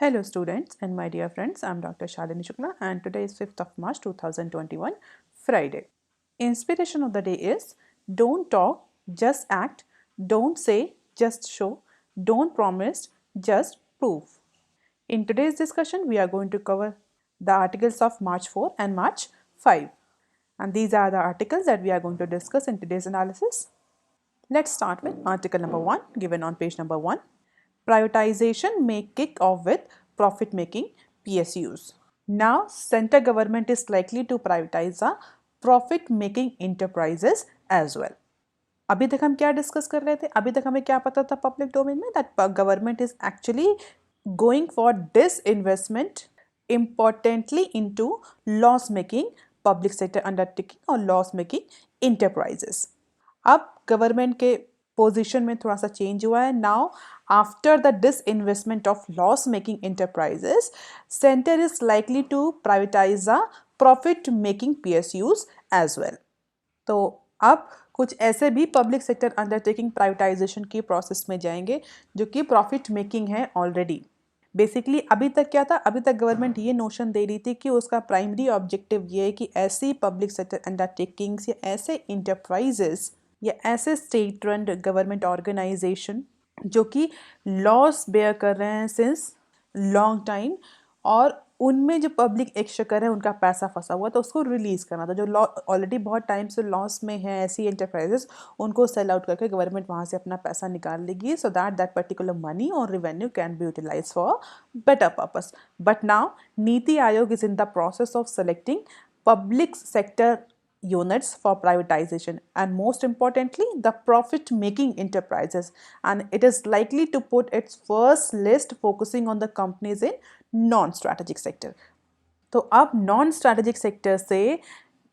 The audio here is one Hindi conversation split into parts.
Hello students and my dear friends, I am Dr. Shalini Shukla and today is 5th of March 2021, Friday. Inspiration of the day is don't talk, just act, don't say, just show, don't promise, just prove. In today's discussion, we are going to cover the articles of March 4 and March 5. And these are the articles that we are going to discuss in today's analysis. Let's start with article number 1 given on page number 1. Privatization may kick off with profit-making PSUs. Now, central government is likely to privatize the profit-making enterprises as well. अभी तक हम क्या डिस्कस कर रहे थे? अभी तक हमें क्या पता था पब्लिक डोमेन में that government is actually going for disinvestment importantly into loss-making public sector undertaking or loss-making enterprises. अब गवर्नमेंट के पोजीशन में थोड़ा सा चेंज हुआ है. Now after the disinvestment of loss making enterprises, centre is likely to privatise the profit making PSUs as well. तो अब कुछ ऐसे भी पब्लिक सेक्टर अंडरटेकिंग प्राइवेटाइजेशन की प्रोसेस में जाएंगे जो कि प्रॉफिट मेकिंग है ऑलरेडी. बेसिकली अभी तक क्या था? अभी तक गवर्नमेंट ये नोशन दे रही थी कि उसका प्राइमरी ऑब्जेक्टिव ये है कि ऐसी पब्लिक सेक्टर अंडरटेकिंग्स या ऐसे इंटरप्राइजेस या ऐसे स्टेट रन गवर्नमेंट ऑर्गेनाइजेशन जो कि लॉस बेयर कर रहे हैं सिंस लॉन्ग टाइम और उनमें जो पब्लिक एक्सचेकर है उनका पैसा फंसा हुआ तो उसको रिलीज़ करना था. जो ऑलरेडी बहुत टाइम से लॉस में है ऐसी एंटरप्राइजेस उनको सेल आउट करके गवर्नमेंट वहाँ से अपना पैसा निकाल लेगी सो दैट पर्टिकुलर मनी और revenue can be utilise for better purpose. But now Niti Aayog is in the process of selecting public sector units for privatization and most importantly the profit making enterprises, and it is likely to put its first list focusing on the companies in non strategic sector. तो अब नॉन स्ट्रैटेजिक सेक्टर से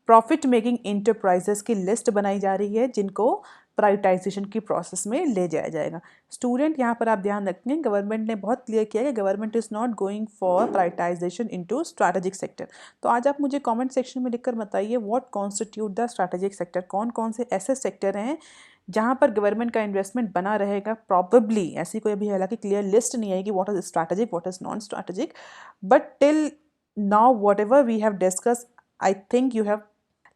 प्रॉफिट मेकिंग इंटरप्राइजेस की लिस्ट बनाई जा रही है जिनको प्राइवेटाइजेशन की प्रोसेस में ले जाया जाएगा. स्टूडेंट यहाँ पर आप ध्यान रखें, गवर्नमेंट ने बहुत क्लियर किया है कि government is not going for privatisation into strategic sector. तो आज आप मुझे कमेंट सेक्शन में लिखकर बताइए what constitute the strategic sector. कौन कौन से ऐसे सेक्टर हैं जहाँ पर गवर्नमेंट का इन्वेस्टमेंट बना रहेगा. प्रॉबेबली ऐसी कोई अभी हालांकि क्लियर लिस्ट नहीं आएगी what is strategic what is non strategic, but till now whatever we have discussed I think you have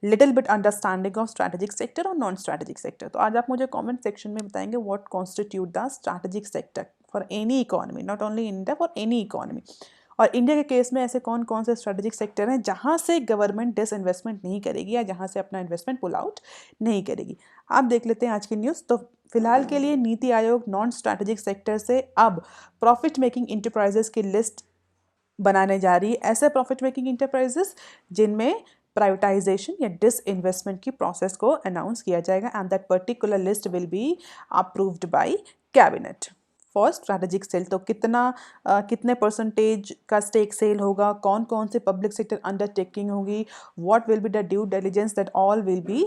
little bit understanding of strategic sector or non strategic sector. तो आज आप मुझे comment section में बताएंगे what constitute the strategic sector for any economy, not only India, for any economy. और इंडिया के केस में ऐसे कौन कौन से स्ट्रेटेजिक सेक्टर हैं जहाँ से गवर्नमेंट डिसइन्वेस्टमेंट नहीं करेगी या जहाँ से अपना इन्वेस्टमेंट पुल आउट नहीं करेगी. आप देख लेते हैं आज की न्यूज़. तो फिलहाल के लिए NITI Aayog non strategic sector से अब प्रॉफिट मेकिंग इंटरप्राइजेस की लिस्ट बनाने जा रही है. ऐसे प्रॉफिट मेकिंग इंटरप्राइजेस जिनमें प्राइवेटाइजेशन या डिसइन्वेस्टमेंट की प्रोसेस को अनाउंस किया जाएगा and that particular list will be approved by cabinet for strategic sale. तो कितने परसेंटेज का स्टेक सेल होगा, कौन कौन से पब्लिक सेक्टर अंडरटेकिंग होगी, what will be the due diligence, that all will be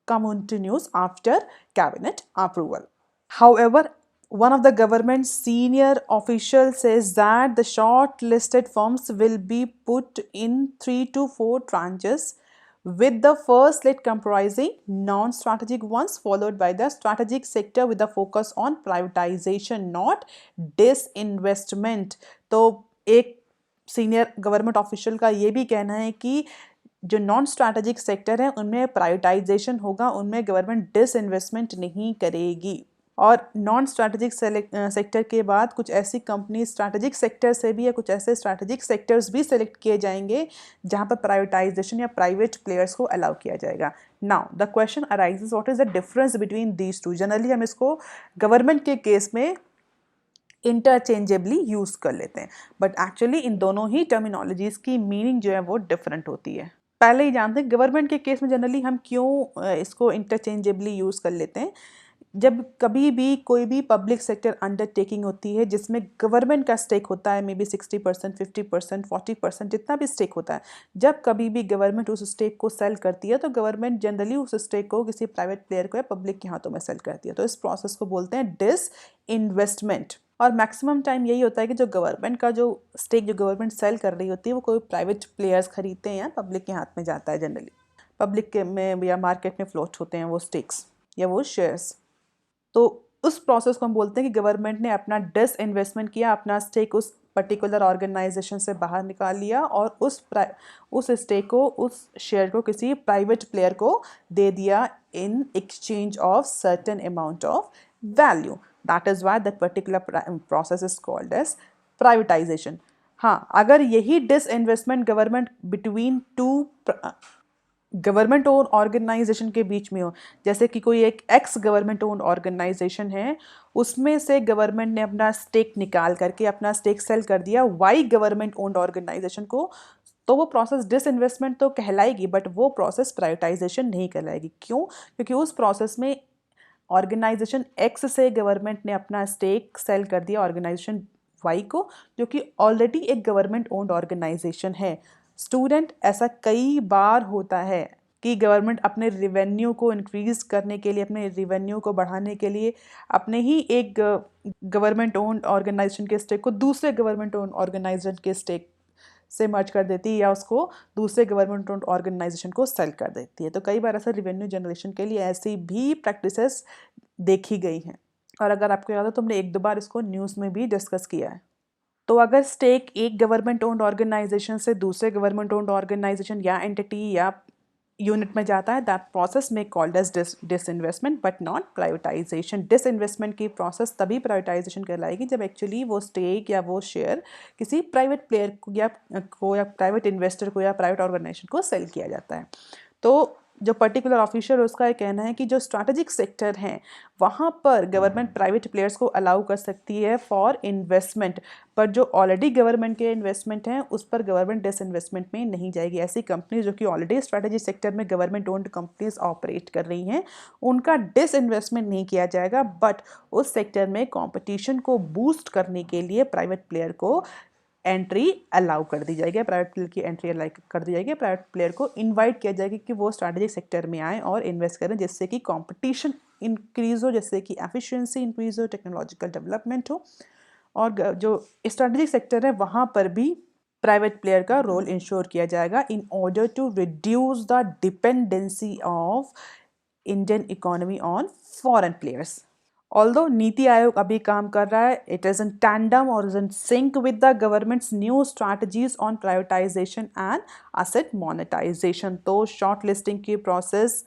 come into news after cabinet approval. However, one of the government senior officials says that the shortlisted firms will be put in 3 to 4 tranches, with the first slate comprising non-strategic ones followed by the strategic sector with the focus on privatization, not disinvestment. तो एक सीनियर गवर्नमेंट ऑफिशियल का ये भी कहना है कि जो नॉन स्ट्रैटेजिक सेक्टर है उनमें प्राइवेटाइजेशन होगा, उनमें गवर्नमेंट डिसइन्वेस्टमेंट नहीं करेगी. और नॉन स्ट्रैटेजिक सेक्टर के बाद कुछ ऐसी कंपनी स्ट्रैटेजिक सेक्टर से भी या कुछ ऐसे स्ट्रैटेजिक सेक्टर्स भी सेलेक्ट किए जाएंगे जहां पर प्राइवेटाइजेशन या प्राइवेट प्लेयर्स को अलाउ किया जाएगा. Now the question arises what is the difference between these two. Generally हम इसको गवर्नमेंट के केस में इंटरचेंजेबली यूज़ कर लेते हैं, बट एक्चुअली इन दोनों ही टर्मिनोलॉजीज़ की मीनिंग जो है वो डिफरेंट होती है. पहले ही जानते हैं गवर्नमेंट के केस में जनरली हम क्यों इसको इंटरचेंजेबली यूज़ कर लेते हैं. जब कभी भी कोई भी पब्लिक सेक्टर अंडरटेकिंग होती है जिसमें गवर्नमेंट का स्टेक होता है, मे बी 60%, 50%, 40%, जितना भी स्टेक होता है, जब कभी भी गवर्नमेंट उस स्टेक को सेल करती है तो गवर्नमेंट जनरली उस स्टेक को किसी प्राइवेट प्लेयर को या पब्लिक के हाथों में सेल करती है. तो इस प्रोसेस को बोलते हैं डिसइन्वेस्टमेंट. और मैक्सिमम टाइम यही होता है कि जो गवर्नमेंट का जो स्टेक जो गवर्नमेंट सेल कर रही होती है वो कोई प्राइवेट प्लेयर्स खरीदते हैं या पब्लिक के हाथ में जाता है. जनरली पब्लिक के में या मार्केट में फ्लोट होते हैं वो स्टेक्स या वो शेयर्स. तो उस प्रोसेस को हम बोलते हैं कि गवर्नमेंट ने अपना डिसइन्वेस्टमेंट किया, अपना स्टेक उस पर्टिकुलर ऑर्गेनाइजेशन से बाहर निकाल लिया और उस स्टेक को, उस शेयर को किसी प्राइवेट प्लेयर को दे दिया in exchange of certain amount of value. That is why that particular process is called as privatisation. हाँ, अगर यही disinvestment government between two government own organisation के बीच में हो, जैसे कि कोई एक एक्स गवर्नमेंट ओन ऑर्गेनाइजेशन है, उसमें से गवर्नमेंट ने अपना स्टेक निकाल करके अपना स्टेक सेल कर दिया वाई गवर्नमेंट ओन्ड ऑर्गेनाइजेशन को, तो वो प्रोसेस डिसइन्वेस्टमेंट तो कहलाएगी, बट वो प्रोसेस प्राइवेटाइजेशन नहीं कहलाएगी. क्यों? क्योंकि उस प्रोसेस में ऑर्गेनाइजेशन एक्स से गवर्नमेंट ने अपना स्टेक सेल कर दिया ऑर्गेनाइजेशन वाई को, जो कि ऑलरेडी एक गवर्नमेंट ओन्ड ऑर्गेनाइजेशन है. स्टूडेंट, ऐसा कई बार होता है कि गवर्नमेंट अपने रिवेन्यू को इंक्रीज करने के लिए, अपने रिवेन्यू को बढ़ाने के लिए अपने ही एक गवर्नमेंट ओन्ड ऑर्गेनाइजेशन के स्टेक को दूसरे गवर्नमेंट ओन्ड ऑर्गेनाइजेशन के स्टेक से मर्ज कर देती है या उसको दूसरे गवर्नमेंट ओन्ड ऑर्गेनाइजेशन को सेल कर देती है. तो कई बार ऐसा रिवेन्यू जनरेशन के लिए ऐसी भी प्रैक्टिसेस देखी गई हैं. और अगर आपको याद हो तो हमने एक दो बार इसको न्यूज़ में भी डिस्कस किया है. तो अगर स्टेक एक गवर्नमेंट ओन्ड ऑर्गेनाइजेशन से दूसरे गवर्नमेंट ओन्ड ऑर्गेनाइजेशन या एंटिटी या यूनिट में जाता है, दैट प्रोसेस में called as disinvestment but not privatisation. Disinvestment की प्रोसेस तभी प्राइवेटाइजेशन कहलाएगी जब एक्चुअली वो स्टेक या वो शेयर किसी प्राइवेट प्लेयर को या प्राइवेट इन्वेस्टर को या प्राइवेट ऑर्गेनाइजेशन को सेल किया जाता है. तो जो पर्टिकुलर ऑफिशियल उसका ये कहना है कि जो स्ट्रैटेजिक सेक्टर हैं वहाँ पर गवर्नमेंट प्राइवेट प्लेयर्स को अलाउ कर सकती है फॉर इन्वेस्टमेंट, पर जो ऑलरेडी गवर्नमेंट के इन्वेस्टमेंट हैं उस पर गवर्नमेंट डिसइन्वेस्टमेंट में नहीं जाएगी. ऐसी कंपनीज जो कि ऑलरेडी स्ट्रैटेजिक सेक्टर में गवर्नमेंट ओन्ड कंपनीज ऑपरेट कर रही हैं, उनका डिसइन्वेस्टमेंट नहीं किया जाएगा, बट उस सेक्टर में कॉम्पिटिशन को बूस्ट करने के लिए प्राइवेट प्लेयर को एंट्री अलाउ कर दी जाएगी, प्राइवेट प्लेयर की एंट्री अलाउ कर दी जाएगी. प्राइवेट प्लेयर को इनवाइट किया जाएगा कि वो स्ट्रैटेजिक सेक्टर में आए और इन्वेस्ट करें, जिससे कि कंपटीशन इंक्रीज हो, जिससे कि एफिशिएंसी इंक्रीज हो, टेक्नोलॉजिकल डेवलपमेंट हो. और जो स्ट्रैटेजिक सेक्टर है वहाँ पर भी प्राइवेट प्लेयर का रोल इंश्योर किया जाएगा in order to reduce the dependency of Indian economy on foreign players. Although Niti आयोग अभी काम कर रहा है, it is in tandem or is in sync with the government's new strategies on privatization and asset monetization. तो शॉर्ट लिस्टिंग की प्रोसेस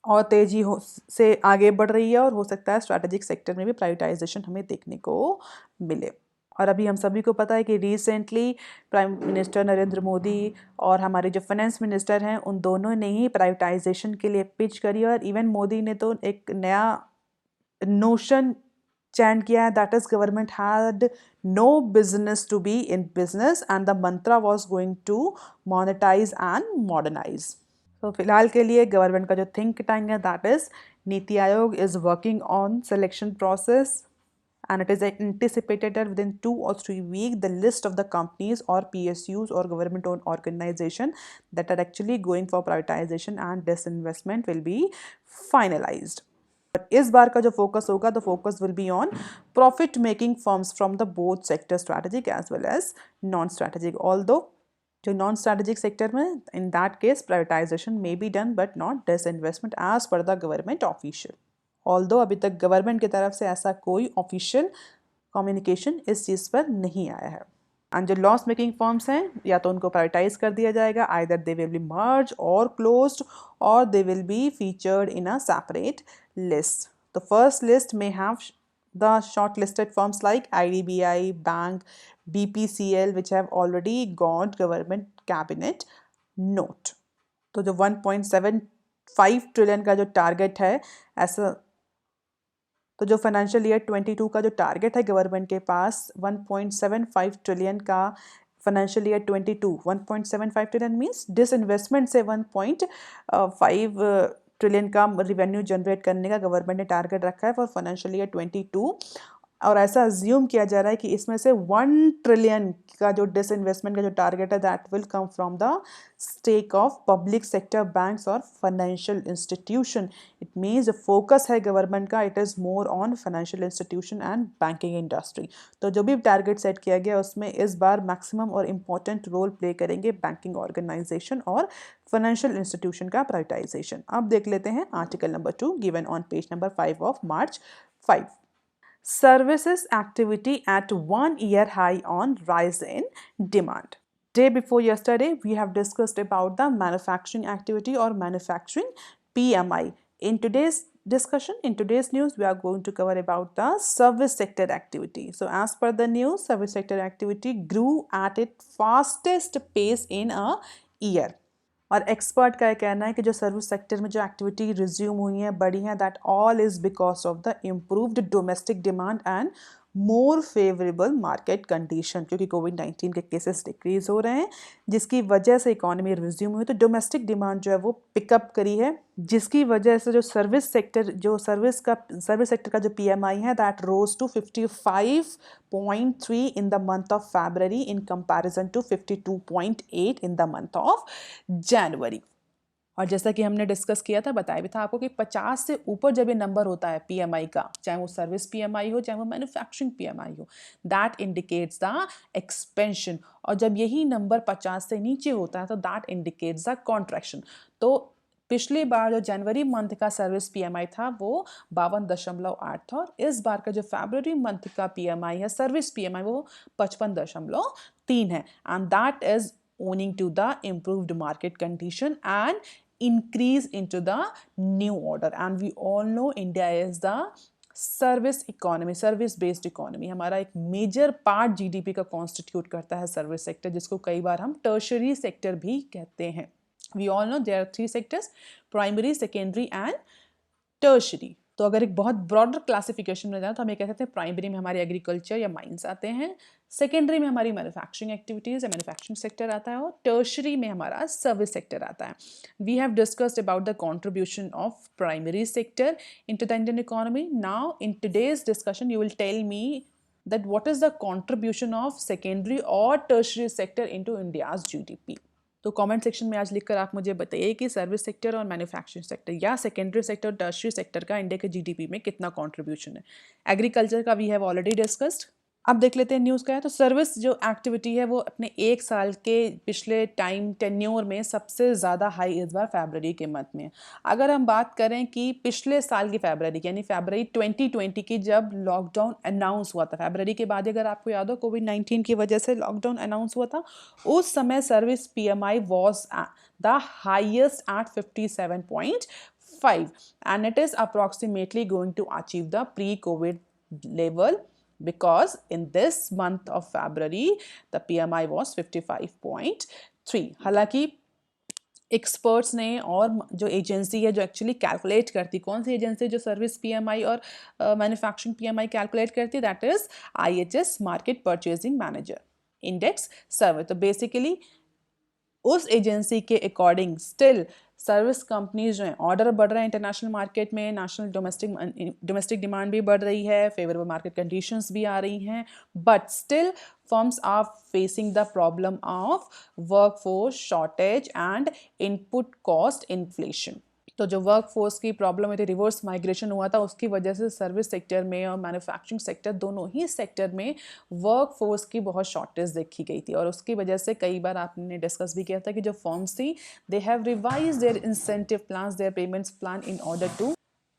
और तेजी से आगे बढ़ रही है और हो सकता है स्ट्रैटेजिक सेक्टर में भी प्राइवेटाइजेशन हमें देखने को मिले. और अभी हम सभी को पता है कि recently prime minister Narendra Modi और हमारे जो फाइनेंस मिनिस्टर हैं उन दोनों ने ही प्राइवेटाइजेशन के लिए पिच करी, और इवन मोदी ने तो एक नया नोशन चैंट किया है, that is government had no business to be in business and the mantra was going to monetise and modernise. तो फिलहाल के लिए गवर्नमेंट का जो थिंक टैंक है that is NITI Aayog is working on selection process and it is anticipated that within 2 or 3 weeks the list of the companies or PSUs or government owned organization that are actually going for privatization and disinvestment will be finalized. But इस बार का जो फोकस होगा, the focus will be on profit making firms from the both sector strategic as well as non strategic. Although जो नॉन स्ट्रैटेजिक सेक्टर में in that case privatization may be done but not disinvestment as per the government official. Although अभी तक गवर्नमेंट की तरफ से ऐसा कोई ऑफिशियल कम्युनिकेशन इस चीज़ पर नहीं आया है. एंड जो लॉस मेकिंग फर्म्स हैं या तो उनको प्राइवेटाइज कर दिया जाएगा, either they will be merge or closed or they will be featured in a separate list. The first list में have the shortlisted firms like IDBI, bank, BPCL which have already got government cabinet note. तो जो 1.75 ट्रिलियन का जो टारगेट है, ऐसा तो जो फाइनेंशियल ईयर 22 का जो टारगेट है गवर्नमेंट के पास 1.75 ट्रिलियन का, financial year 22 1.75 trillion means disinvestment से 1.5 ट्रिलियन का रेवेन्यू जनरेट करने का गवर्नमेंट ने टारगेट रखा है फॉर फाइनेंशियल ईयर 22. और ऐसा अज्यूम किया जा रहा है कि इसमें से 1 ट्रिलियन का जो डिसइन्वेस्टमेंट का जो टारगेट है that will come from the stake of public sector banks और फाइनेंशियल इंस्टीट्यूशन. इट मीन्स जो फोकस है गवर्नमेंट का it is more on financial institution and banking industry. तो जो भी टारगेट सेट किया गया उसमें इस बार मैक्सिमम और इम्पॉर्टेंट रोल प्ले करेंगे बैंकिंग ऑर्गेनाइजेशन और फाइनेंशियल इंस्टीट्यूशन का प्राइवेटाइजेशन. अब देख लेते हैं article number 2 given on page number 5 of March 5. Services activity at 1-year high on rise in demand. Day before yesterday, we have discussed about the manufacturing activity or manufacturing PMI. In today's discussion, in today's news, we are going to cover about the service sector activity. So as per the news, service sector activity grew at its fastest pace in a year. और एक्सपर्ट का ये कहना है कि जो सर्विस सेक्टर में जो एक्टिविटी रिज्यूम हुई हैं बढ़ी हैं that all is because of the improved domestic demand and more favourable market condition, क्योंकि कोविड-19 के केसेस डिक्रीज हो रहे हैं जिसकी वजह से इकोनॉमी रिज्यूम हुई, तो डोमेस्टिक डिमांड जो है वो पिकअप करी है, जिसकी वजह से जो सर्विस सेक्टर का जो PMI है that rose to 55.3 in the month of February in comparison to 52.8 in the month of January. और जैसा कि हमने डिस्कस किया था, बताया भी था आपको कि 50 से ऊपर जब ये नंबर होता है PMI का, चाहे वो सर्विस PMI हो चाहे वो मैन्युफैक्चरिंग PMI हो, दैट इंडिकेट्स द एक्सपेंशन। और जब यही नंबर 50 से नीचे होता है तो दैट इंडिकेट्स द कॉन्ट्रैक्शन। तो पिछली बार जो जनवरी मंथ का सर्विस PMI था वो 52.8 था, और इस बार का जो फरवरी मंथ का PMI है सर्विस PMI वो 55.3 है, and that is owing to the improved market condition and increase into the new order. And we all know India is the service economy, service based economy. हमारा एक मेजर पार्ट GDP का कॉन्स्टिट्यूट करता है सर्विस सेक्टर, जिसको कई बार हम टर्शरी सेक्टर भी कहते हैं। We all know there are 3 sectors, primary, secondary and tertiary. तो अगर एक बहुत ब्रॉडर क्लासिफिकेशन में जाए तो हम ये कह सकते हैं प्राइमरी में हमारे एग्रीकल्चर या माइंस आते हैं, सेकेंडरी में हमारी मैन्युफैक्चरिंग एक्टिविटीज़ या मैन्युफैक्चरिंग सेक्टर आता है, और टर्शरी में हमारा सर्विस सेक्टर आता है। We have discussed about the contribution of primary sector into the Indian economy. Now in today's discussion you will tell me that what is the contribution of secondary or tertiary sector into India's GDP. तो कमेंट सेक्शन में आज लिखकर आप मुझे बताइए कि सर्विस सेक्टर और मैन्युफैक्चरिंग सेक्टर या सेकेंडरी सेक्टर और टर्शियरी सेक्टर का इंडिया के GDP में कितना कंट्रीब्यूशन है। एग्रीकल्चर का वी हैव ऑलरेडी डिस्कस्ड। अब देख लेते हैं न्यूज़ का है। तो सर्विस जो एक्टिविटी है वो अपने 1 साल के पिछले टाइम टेन्योर में सबसे ज़्यादा हाई इस बार फरवरी के मंथ में। अगर हम बात करें कि पिछले साल की फरवरी यानी फरवरी 2020 की जब लॉकडाउन अनाउंस हुआ था, फरवरी के बाद अगर आपको याद हो कोविड-19 की वजह से लॉकडाउन अनाउंस हुआ था, उस समय service PMI was the highest eight 57.5 and it is approximately going to achieve the pre-COVID level, because in this month of February the PMI was 55.3। हालांकि एक्सपर्ट्स ने और जो एजेंसी है जो एक्चुअली कैलकुलेट करती, कौन सी एजेंसी जो सर्विस PMI और मैन्युफैक्चरिंग PMI कैलकुलेट करती, that is IHS market purchasing manager index survey. तो बेसिकली उस एजेंसी के अकॉर्डिंग स्टिल सर्विस कंपनीज जो हैं ऑर्डर बढ़ रहे हैं इंटरनेशनल मार्केट में, नेशनल डोमेस्टिक डिमांड भी बढ़ रही है, फेवरेबल मार्केट कंडीशंस भी आ रही हैं, but still firms are facing the problem of workforce shortage and input cost inflation। तो जो वर्क फोर्स की प्रॉब्लम हुई थी, रिवर्स माइग्रेशन हुआ था, उसकी वजह से सर्विस सेक्टर में और मैन्युफैक्चरिंग सेक्टर दोनों ही सेक्टर में वर्क फोर्स की बहुत शॉर्टेज देखी गई थी, और उसकी वजह से कई बार आपने डिस्कस भी किया था कि जो फर्म्स थी they have revise their incentive plans, their payments plan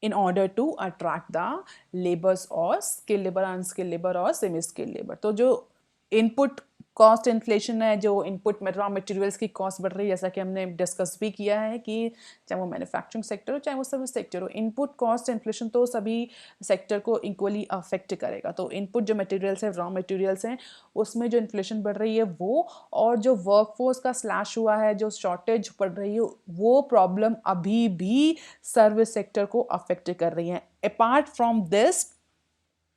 in order to attract the laborers or skilled labor, unskilled labor और semi skilled labor। तो जो इनपुट कॉस्ट इन्फ्लेशन है, जो इनपुट रॉ मटेरियल्स की कॉस्ट बढ़ रही है, जैसा कि हमने डिस्कस भी किया है कि चाहे वो मैन्युफैक्चरिंग सेक्टर हो चाहे वो सर्विस सेक्टर हो, इनपुट कॉस्ट इन्फ्लेशन तो सभी सेक्टर को इक्वली अफेक्ट करेगा। तो इनपुट जो मटेरियल्स है, रॉ मटेरियल्स हैं, उसमें जो इन्फ्लेशन बढ़ रही है वो, और जो वर्कफोर्स का स्लैश हुआ है, जो शॉर्टेज बढ़ रही है, वो प्रॉब्लम अभी भी सर्विस सेक्टर को अफेक्ट कर रही है। Apart from this,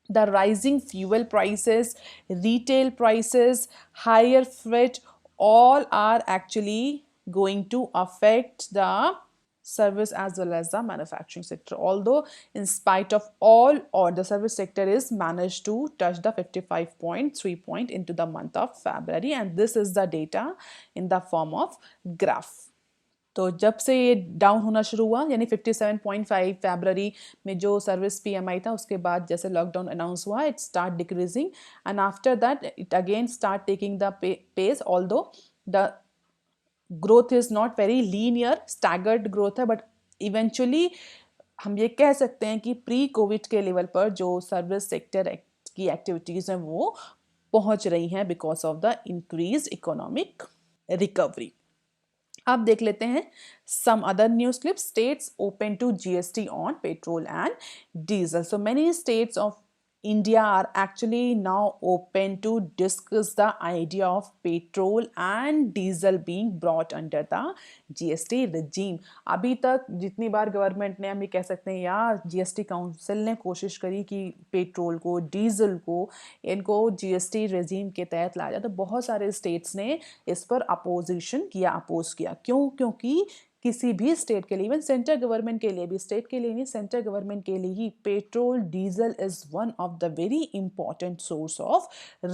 the rising fuel prices, retail prices, higher freight, all are actually going to affect the service as well as the manufacturing sector. Although in spite of all the service sector is managed to touch the 55.3 point into the month of February, and this is the data in the form of graph। तो जब से ये डाउन होना शुरू हुआ यानी 57.5 फरवरी में जो सर्विस PMI था, उसके बाद जैसे लॉकडाउन अनाउंस हुआ it start decreasing, and after that it again start taking the pace, although the growth is not very linear, staggered growth है, बट इवेंचुअली हम ये कह सकते हैं कि प्री कोविड के लेवल पर जो सर्विस सेक्टर की एक्टिविटीज़ हैं वो पहुंच रही हैं because of the increase economic recovery. अब देख लेते हैं some other news clips. States open to GST on petrol and diesel. So many states of India are actually now open to discuss the idea of petrol and diesel being brought under the GST regime. अभी तक जितनी बार गवर्नमेंट ने, हम ये कह सकते हैं, या GST काउंसिल ने कोशिश करी कि पेट्रोल को, डीजल को, इनको GST रेजीम के तहत लाया जाए, तो बहुत सारे स्टेट्स ने इस पर अपोजिशन किया, अपोज किया। क्यों? क्योंकि किसी भी स्टेट के लिए, इवन सेंट्रल गवर्नमेंट के लिए भी, स्टेट के लिए नहीं, सेंट्रल गवर्नमेंट के लिए ही petrol diesel is one of the very important source of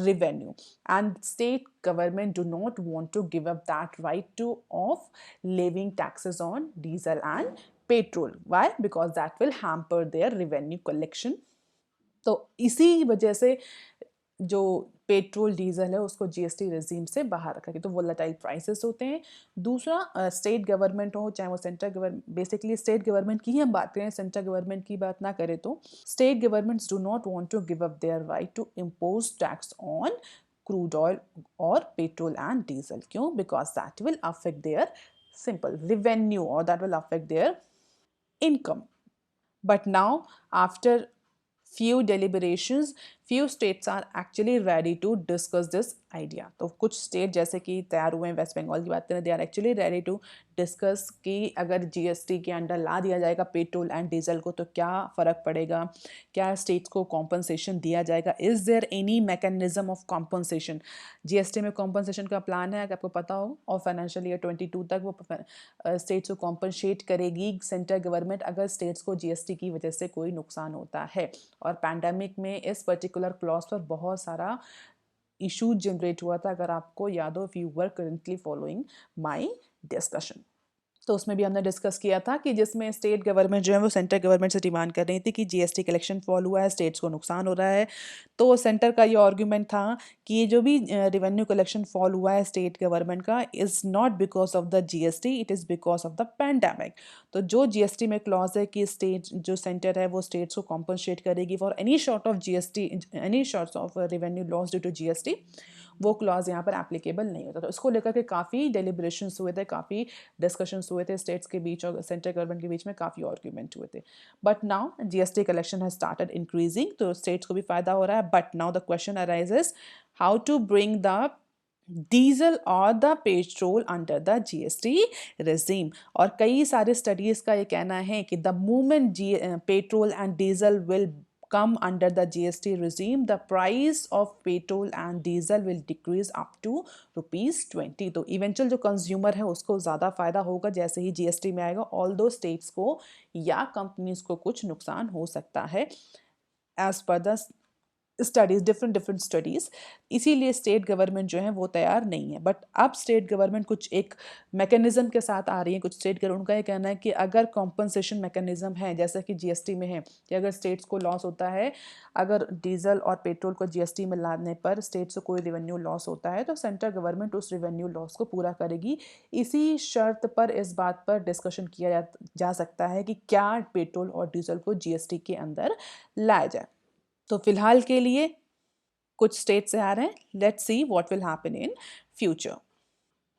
revenue, and state government do not want to give up that right to of levying taxes on diesel and petrol. Why? Because that will hamper their revenue collection. तो इसी वजह से जो पेट्रोल डीजल है उसको जीएसटी रेजीम से बाहर रखा गया। तो वोलेटाइल प्राइसेस होते हैं। दूसरा, स्टेट गवर्नमेंट हो चाहे वो central government, basically state government की ही हम बात करें, सेंट्रल गवर्नमेंट की बात ना करें, तो state governments do not want to give up their right to impose tax on crude oil और पेट्रोल एंड डीजल। क्यों? Because that will affect their simple revenue, or that will affect their income. But now, after few deliberations, few states are actually ready to discuss this idea. तो कुछ स्टेट जैसे कि तैयार हुए हैं, वेस्ट बंगाल की बात करें, they are actually ready to discuss कि अगर जीएसटी के अंडर ला दिया जाएगा पेट्रोल एंड डीजल को तो क्या फ़र्क पड़ेगा, क्या स्टेट्स को कॉम्पनसेशन दिया जाएगा, is there any mechanism of compensation. GST में कॉम्पनसेशन का प्लान है, अगर आपको पता हो, और फाइनेंशियल ईयर 22 तक वो स्टेट्स को कॉम्पनसेट करेगी सेंट्रल गवर्नमेंट अगर स्टेट्स को जीएसटी की वजह से कोई नुकसान होता है। और पैंडेमिक में इस पर्टिकुलर क्लॉज पर बहुत सारा इशू जनरेट हुआ था, अगर आपको याद हो, if you were currently following my discussion. तो उसमें भी हमने डिस्कस किया था कि जिसमें स्टेट गवर्नमेंट जो है वो सेंट्रल गवर्नमेंट से डिमांड कर रही थी कि जीएसटी कलेक्शन फॉल हुआ है, स्टेट्स को नुकसान हो रहा है। तो सेंटर का ये आर्ग्यूमेंट था कि ये जो भी रेवेन्यू कलेक्शन फॉल हुआ है स्टेट गवर्नमेंट का, is not because of the GST, it is because of the pandemic. तो जो जीएसटी में क्लॉज है कि स्टेट जो सेंटर है वो स्टेट्स को कॉम्पनसेट करेगी for any short of GST, any short of revenue loss due to GST, वो क्लॉज यहाँ पर एप्लीकेबल नहीं होता। तो इसको लेकर के काफ़ी डेलिब्रेशंस हुए थे, काफ़ी डिस्कशंस हुए थे स्टेट्स के बीच और सेंट्रल गवर्नमेंट के बीच में, काफ़ी आर्ग्यूमेंट हुए थे। But now GST collection has started increasing, तो स्टेट्स को भी फायदा हो रहा है। But now the question arises how to bring the diesel और the petrol under the GST regime. और कई सारे स्टडीज़ का ये कहना है कि the moment petrol and diesel will come under the GST regime, the price of petrol and diesel will decrease up to ₹20। तो इवेंचुअल जो कंज्यूमर है उसको ज़्यादा फायदा होगा जैसे ही जीएसटी में आएगा, ऑल्दो स्टेट्स को या कंपनीज को कुछ नुकसान हो सकता है as per the studies, different studies. इसीलिए स्टेट गवर्नमेंट जो है वो तैयार नहीं है। बट अब स्टेट गवर्नमेंट कुछ एक मैकेनिज्म के साथ आ रही है। कुछ स्टेट गवर्नमेंट का ये कहना है कि अगर कॉम्पनसेशन मैकेनिज्म है जैसा कि जीएसटी में है, कि अगर स्टेट्स को लॉस होता है, अगर डीजल और पेट्रोल को जीएसटी में लाने पर स्टेट्स को कोई रेवेन्यू लॉस होता है, तो सेंट्रल गवर्नमेंट उस रेवेन्यू लॉस को पूरा करेगी। इसी शर्त पर इस बात पर डिस्कशन किया जा सकता है कि क्या पेट्रोल और डीजल को जीएसटी के अंदर लाया जाए। तो फिलहाल के लिए कुछ स्टेट से आ रहे हैं, let's see what will happen in future.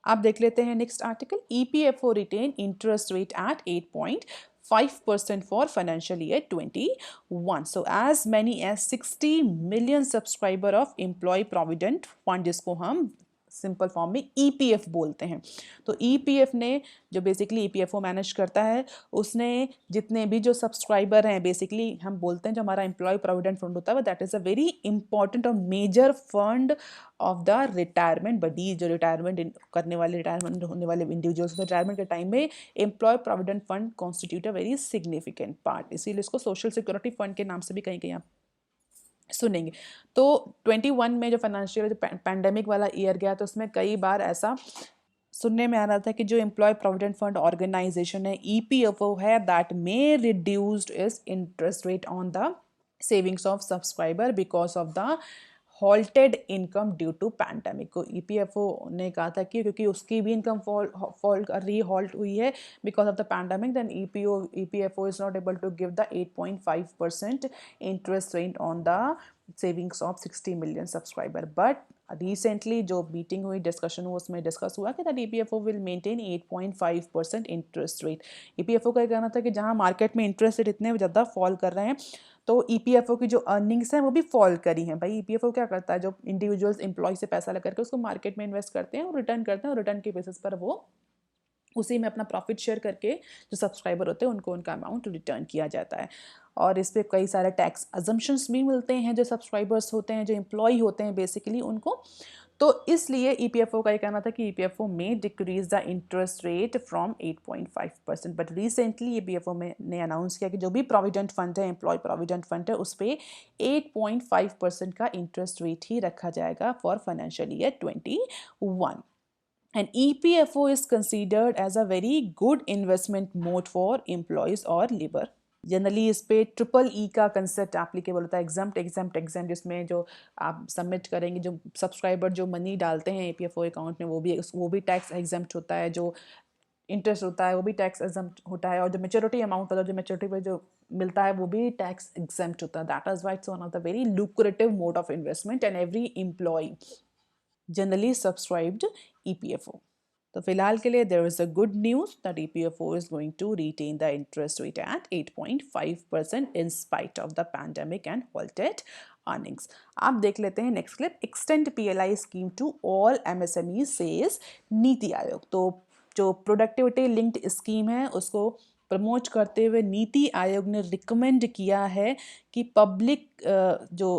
आप देख लेते हैं next article. EPFO retain interest rate at 8.5% for financial year 21. So as many as 60 million subscriber of employee provident fund, जिसको हम सिंपल फॉर्म में ईपीएफ बोलते हैं। तो ईपीएफ ने जो बेसिकली ईपीएफओ मैनेज करता है, उसने जितने भी जो सब्सक्राइबर हैं, बेसिकली हम बोलते हैं जो हमारा एम्प्लॉय प्रोविडेंट फंड होता है, that is a very important और major fund of the retirement buddy. जो रिटायरमेंट करने वाले, रिटायरमेंट होने वाले इंडिविजुअल्स, रिटायरमेंट के टाइम में employee provident fund constitute a very significant part, इसीलिए इसको सोशल सिक्योरिटी फंड के नाम से भी कहीं कहीं आप सुनेंगे। तो 21 में जो फाइनेंशियल, जो पैंडेमिक वाला ईयर गया, तो उसमें कई बार ऐसा सुनने में आ रहा था कि जो एम्प्लॉय प्रोविडेंट फंड ऑर्गेनाइजेशन है, ईपीएफओ है, that may reduced is interest rate on the savings of subscriber because of the halted income due to pandemic। को EPFO ने कहा था कि क्योंकि उसकी भी इनकम फॉल कर रही, हॉल्ट हुई है because of the pandemic, then EPFO is not able to give the 8.5% interest rate on the savings of 60 million subscriber। but recently जो मीटिंग हुई, डिस्कशन हुआ, उसमें डिस्कस हुआ कि that EPFO will maintain 8.5% interest rate. EPFO का कहना था कि जहां मार्केट में इंटरेस्ट रेट इतने ज़्यादा फॉल कर रहे हैं तो EPFO की जो अर्निंग्स हैं वो भी फॉल करी हैं। भाई EPFO क्या करता है, जो इंडिविजुअल्स एम्प्लॉय से पैसा लेकर के उसको मार्केट में इन्वेस्ट करते हैं और रिटर्न करते हैं, और रिटर्न के बेसिस पर वो उसी में अपना प्रॉफिट शेयर करके जो सब्सक्राइबर होते हैं उनको उनका अमाउंट रिटर्न किया जाता है। और इस पर कई सारे टैक्स अजम्पशंस भी मिलते हैं जो सब्सक्राइबर्स होते हैं, जो एम्प्लॉय होते हैं बेसिकली उनको। तो इसलिए EPFO का ये कहना था कि EPFO में decrease the interest rate from 8.5%। But recently EPFO में ने अनाउंस किया कि जो भी प्रोविडेंट फंड है, एम्प्लॉय प्रोविडेंट फंड है, उस पर 8.5% का इंटरेस्ट रेट ही रखा जाएगा for financial year 21। And EPFO is considered as a very good investment mode for employees or labor। Generally इस पे ट्रिपल ई का कंसेप्ट एप्लीकेबल होता है, एग्जाम्प्ट, जिसमें जो आप सबमिट करेंगे, जो सब्सक्राइबर जो मनी डालते हैं EPFO अकाउंट में, वो भी टैक्स एग्जाम्प्ट होता है, जो इंटरेस्ट होता है वो भी टैक्स एग्जाम्प्ट होता है, और जो मेच्योरिटी अमाउंट होता है, जो मेच्योरिटी पर जो मिलता है वो भी टैक्स एग्जाम्प्ट होता है। That is why it's one of the very lucrative mode of investment and every employ generally subscribed EPFO। तो फिलहाल के लिए there is a good news that EPFO is going to retain the interest rate at 8.5% in spite of the pandemic and halted earnings। आप देख लेते हैं next clip. Extend PLI scheme to all MSME says Niti Aayog. तो जो प्रोडक्टिविटी लिंक्ड स्कीम है उसको प्रमोट करते हुए नीति आयोग ने रिकमेंड किया है कि पब्लिक जो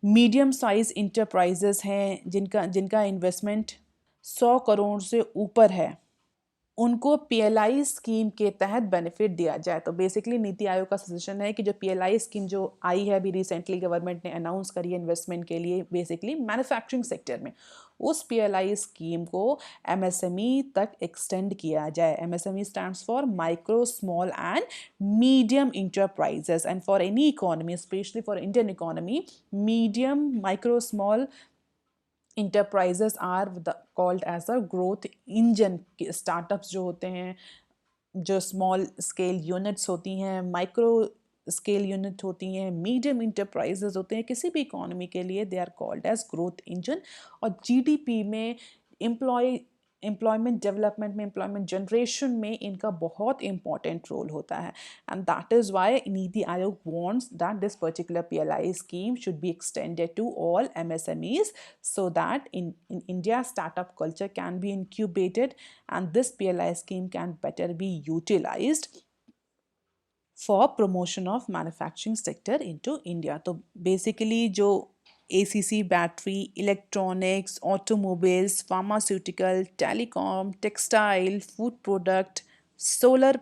मीडियम साइज इंटरप्राइजेस हैं जिनका इन्वेस्टमेंट 100 करोड़ से ऊपर है, उनको PLI स्कीम के तहत बेनिफिट दिया जाए। तो बेसिकली नीति आयोग का सजेशन है कि जो PLI स्कीम जो आई है अभी रिसेंटली, गवर्नमेंट ने अनाउंस करी है इन्वेस्टमेंट के लिए बेसिकली मैन्युफैक्चरिंग सेक्टर में, उस PLI स्कीम को MSME तक एक्सटेंड किया जाए। MSME stands for micro small and medium enterprises, and for any economy, specially for Indian economy, medium micro small enterprises are called as a growth engine. Startups जो होते हैं, जो स्मॉल स्केल यूनिट्स होती हैं, माइक्रो स्केल यूनिट होती हैं, मीडियम इंटरप्राइजेस होते हैं, किसी भी इकोनॉमी के लिए they are called as growth engine. और GDP में एम्प्लॉयमेंट डेवलपमेंट में, एम्प्लॉयमेंट जनरेशन में इनका बहुत इंपॉर्टेंट रोल होता है। And that is why NITI Aayog wants that this particular PLI scheme should be extended to all MSMEs so that in India startup culture can be incubated and this PLI scheme can better be utilized for promotion of manufacturing sector into India। तो basically जो ACC battery, electronics, automobiles, pharmaceutical, telecom, textile, food product, solar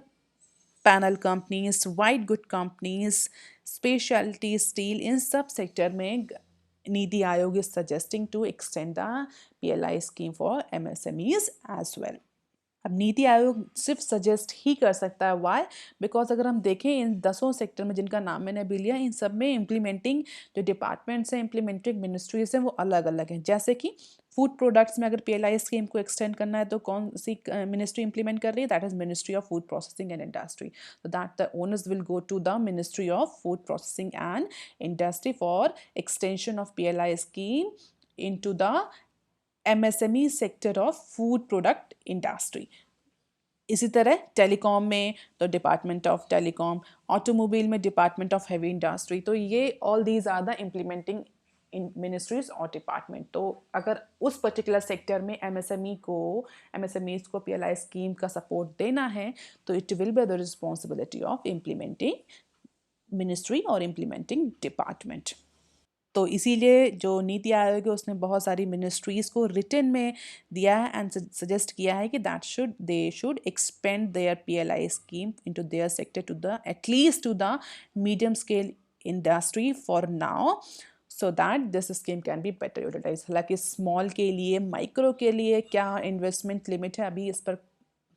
panel companies, white good companies, speciality steel, इन सब सेक्टर में NITI Aayog is suggesting to extend the PLI scheme for MSMEs as well. अब नीति आयोग सिर्फ सजेस्ट ही कर सकता है, वाई? बिकॉज अगर हम देखें इन 10 सेक्टर में जिनका नाम मैंने अभी लिया, इन सब में इम्प्लीमेंटिंग जो डिपार्टमेंट्स हैं, इम्प्लीमेंटिंग मिनिस्ट्रीज हैं, वो अलग अलग हैं। जैसे कि फूड प्रोडक्ट्स में अगर PLI स्कीम को एक्सटेंड करना है तो कौन सी मिनिस्ट्री इंप्लीमेंट कर रही है? That is ministry of food processing and industry. तो that the owners will go to the ministry of food processing and industry for extension of PLI scheme into the MSME sector of food product industry. इसी तरह टेलीकॉम में तो डिपार्टमेंट ऑफ टेलीकॉम, ऑटोमोबाइल में डिपार्टमेंट ऑफ हैवी इंडस्ट्री। तो ये all these are the implementing in ministries और डिपार्टमेंट। तो अगर उस पर्टिकुलर सेक्टर में MSMEs को PLI स्कीम का सपोर्ट देना है तो it will be the responsibility of implementing ministry और इम्प्लीमेंटिंग डिपार्टमेंट। तो इसीलिए जो नीति आयोग है उसने बहुत सारी मिनिस्ट्रीज़ को रिटन में दिया है एंड सजेस्ट किया है कि they should expand their PLI scheme into their sector to the at least to the medium scale industry for now, so that this scheme can be better utilise. हालांकि स्मॉल के लिए, माइक्रो के लिए क्या इन्वेस्टमेंट लिमिट है अभी इस पर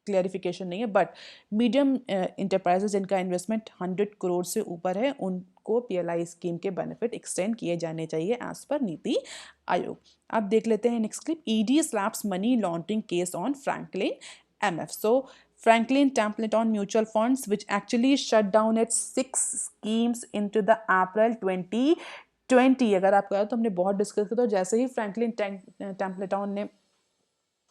क्लैरिफिकेशन नहीं है, बट मीडियम इंटरप्राइजेज जिनका इन्वेस्टमेंट 100 करोड़ से ऊपर है उनको पीएलआई स्कीम के बेनिफिट एक्सटेंड किए जाने चाहिए एज पर नीति आयोग। अब देख लेते हैं next clip. ED slaps money laundering case on Franklin MF. So Franklin Templeton Mutual Funds, which actually shut down its 6 schemes into the April 2020। अगर आपको याद तो हमने बहुत डिस्कस किया, तो जैसे ही फ्रैंकलिन टेम्पलेटॉन ने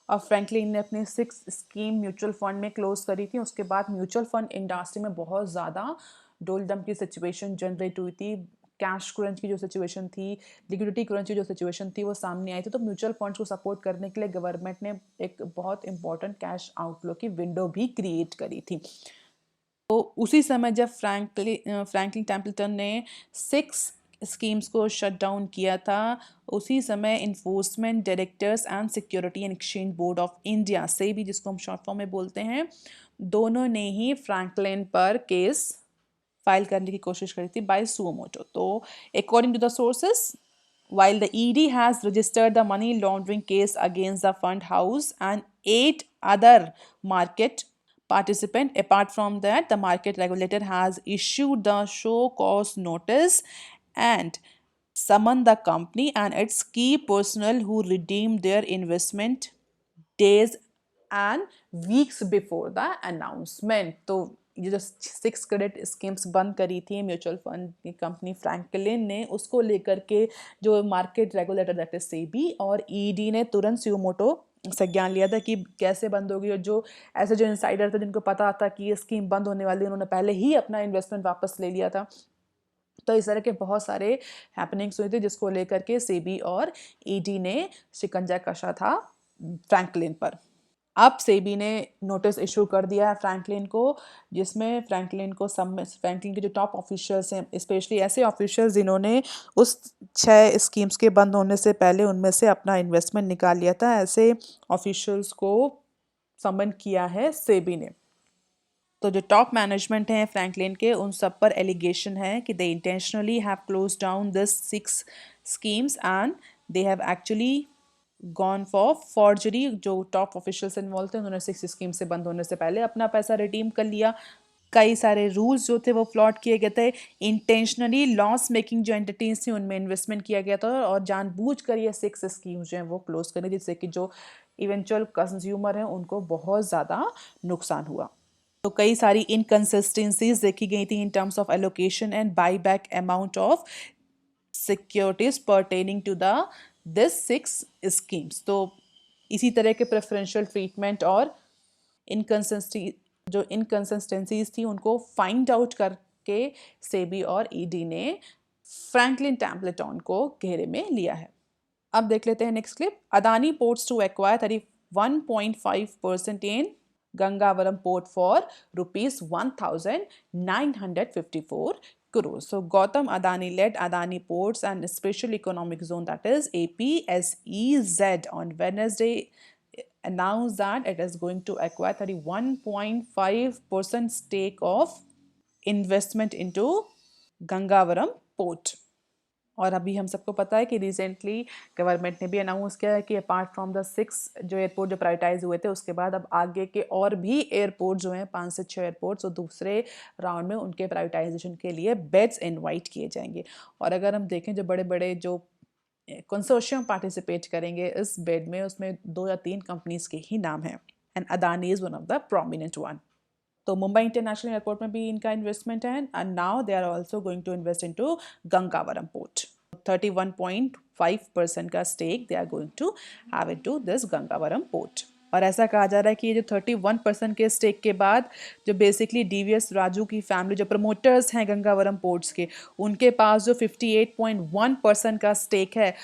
और फ्रैंकलिन ने अपने 6 स्कीम म्यूचुअल फंड में क्लोज करी थी, उसके बाद म्यूचुअल फंड इंडस्ट्री में बहुत ज़्यादा डोलडम की सिचुएशन जनरेट हुई थी। कैश क्रंच की जो सिचुएशन थी, लिक्विडिटी क्रंच की जो सिचुएशन थी, वो सामने आई थी। तो म्यूचुअल फंड्स को सपोर्ट करने के लिए गवर्नमेंट ने एक बहुत इंपॉर्टेंट कैश आउटफ्लो की विंडो भी क्रिएट करी थी। तो उसी समय जब फ्रैंकलिन टेम्पल्टन ने 6 स्कीम्स को शट डाउन किया था, उसी समय enforcement directors and security and exchange board of India से भी, जिसको हम शॉर्ट फॉर्म में बोलते हैं, दोनों ने ही फ्रैंकलिन पर केस फाइल करने की कोशिश करी थी बाय सुओ मोटो। तो according to the sources, while the ED has registered the money laundering case against the fund house and 8 other market participant, apart from that the market regulator has issued the show cause notice and summoned the company and its key personnel who redeemed their investment days and weeks before the announcement। तो ये जो 6 क्रेडिट स्कीम्स बंद करी थी म्यूचुअल फंड की कंपनी फ्रैंकलिन ने, उसको लेकर के जो market regulator that is SEBI और ईडी ने तुरंत सुओ मोटो संज्ञान लिया था कि कैसे बंद होगी। और जो ऐसे जो इंसाइडर थे जिनको पता था कि ये स्कीम बंद होने वाली है, उन्होंने पहले ही अपना इन्वेस्टमेंट वापस ले लिया था। तो इस तरह के बहुत सारे हैपनिंग्स हुए थे जिसको लेकर के सेबी और ईडी ने शिकंजा कसा था फ्रैंकलिन पर। अब सेबी ने नोटिस इशू कर दिया है फ्रैंकलिन को, जिसमें फ्रैंकलिन के जो टॉप ऑफिशियल्स हैं, स्पेशली ऐसे ऑफिशियल्स जिन्होंने उस 6 स्कीम्स के बंद होने से पहले उनमें से अपना इन्वेस्टमेंट निकाल लिया था, ऐसे ऑफिशियल्स को समन किया है सेबी ने। तो जो टॉप मैनेजमेंट हैं फ्रैंकलिन के, उन सब पर एलिगेशन है कि they intentionally have close down this 6 schemes and they have actually gone for forgery. जो टॉप ऑफिशियल्स इन्वॉल्व थे उन्होंने 6 स्कीम से बंद होने से पहले अपना पैसा रिडीम कर लिया। कई सारे रूल्स जो थे वो फ्लॉट किए गए थे। इंटेंशनली लॉस मेकिंग जो एंटिटीज थी उनमें इन्वेस्टमेंट किया गया था और जानबूझकर ये 6 स्कीम जो हैं वो क्लोज करनी, जिससे कि जो इवेंचुअल कंज्यूमर हैं उनको बहुत ज़्यादा नुकसान हुआ। तो कई सारी इनकन्सिस्टेंसीज देखी गई थी in terms of allocation and buy back amount of securities pertaining to the this 6 schemes. तो इसी तरह के प्रेफरेंशियल ट्रीटमेंट और इनकन्सिस्टेंसीज थी उनको फाइंड आउट करके सेबी और ईडी ने फ्रैंकलिन टेम्पलेटॉन को घेरे में लिया है। अब देख लेते हैं next clip. Adani ports to acquire 31.5% in Gangavaram port for rupees 1,954 crores. So Gautam Adani led Adani Ports and Special Economic Zone, that is APSEZ, on Wednesday announced that it is going to acquire 31.5% stake of investment into Gangavaram port। और अभी हम सबको पता है कि रिसेंटली गवर्नमेंट ने भी अनाउंस किया है कि अपार्ट फ्रॉम द 6 जो एयरपोर्ट जो प्राइवेटाइज हुए थे, उसके बाद अब आगे के और भी एयरपोर्ट जो हैं 5 से 6 एयरपोर्ट्स, तो दूसरे राउंड में उनके प्राइवेटाइजेशन के लिए बेड्स इनवाइट किए जाएंगे। और अगर हम देखें जो बड़े बड़े जो कंसोर्शियम पार्टिसिपेट करेंगे इस बेड में, उसमें 2 या 3 कंपनीज के ही नाम हैं and Adani is one of the prominent one. तो मुंबई इंटरनेशनल एयरपोर्ट में भी इनका इन्वेस्टमेंट है and now they are also going to invest into Gangavaram port. 31.5% का stake they are going to have into this Gangavaram port. और ऐसा कहा जा रहा है कि ये जो 31% के स्टेक के बाद जो बेसिकली डीवीएस राजू की फैमिली जो प्रमोटर्स हैं गंगावरम पोर्ट्स के, उनके पास जो 58.1% का स्टेक है,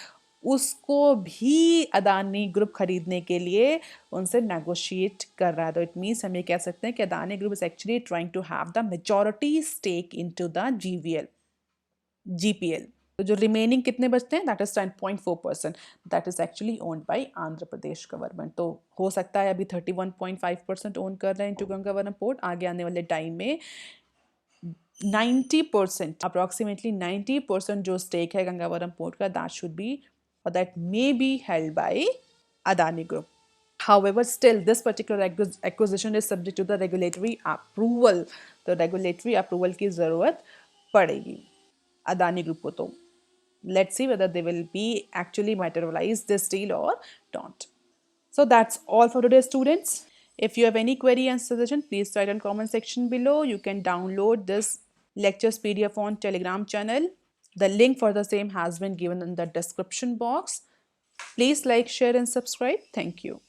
उसको भी अदानी ग्रुप खरीदने के लिए उनसे नेगोशिएट कर रहा है। तो इट मीन्स हम ये कह सकते हैं कि Adani group is actually trying to have the majority stake into the GPL. तो जो रिमेनिंग कितने बचते हैं, that is 10.4%, that is actually owned by Andhra Pradesh government. तो हो सकता है अभी 31.5% ओन कर रहे हैं इनटू गंगावरम पोर्ट, आगे आने वाले टाइम में 90%, अप्रॉक्सीमेटली 90% जो स्टेक है गंगावरम पोर्ट का, that should be or that may be held by Adani Group. However, still this particular acquisition is subject to the regulatory approval. तो regulatory approval की ज़रूरत पड़ेगी अदानी ग्रुप को. तो let's see whether they will be actually materialize this deal or not. So that's all for today, students. If you have any query and suggestion, please write in comment section below. You can download this lectures PDF on Telegram channel. The link for the same has been given in the description box. Please like, share and subscribe. Thank you.